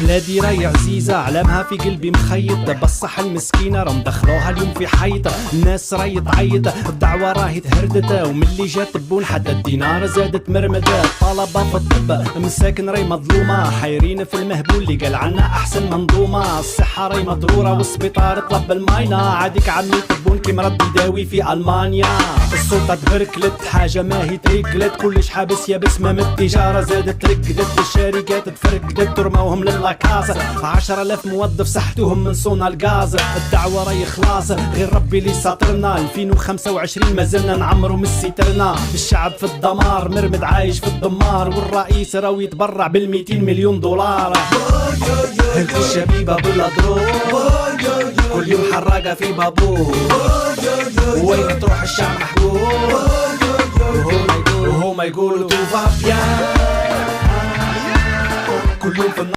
بلادي راي عزيزة علامها في قلبي مخيط، بصح المسكينة رم دخلوها اليوم في حيط. الناس راي تعيط الدعوة راهي تهردت، وملي جات بون حتى الدينار زادت مرمدة. طلبة في الطب مساكن راي مظلومة، حايرين في المهبول اللي قال عنا احسن منظومة. الصحة راي مضرورة والسبيطار طلب الماينة، عاديك عمي تبون كي مرض يداوي في المانيا. السلطة تبركلت حاجة ما هي تريكلت، كلش حابس يابس مام التجارة زادت ركدت. الشركات تفركدت ترموهم لللاكاسة، 10,000 موظف سحتوهم من صونا الغاز. الدعوة راي خلاص غير ربي اللي ساطرنا، 2025 مازلنا نعمرو من سترنا. الشعب في الدمار مرمد عايش في الدمار، والرئيس راهو يتبرع بال200 مليون دولار. هلك الشبيبة بالأضرور كل يوم حراقة في بابور، وين تروح الشعب محبوب وهما يقولوا توفى بيان كل يوم في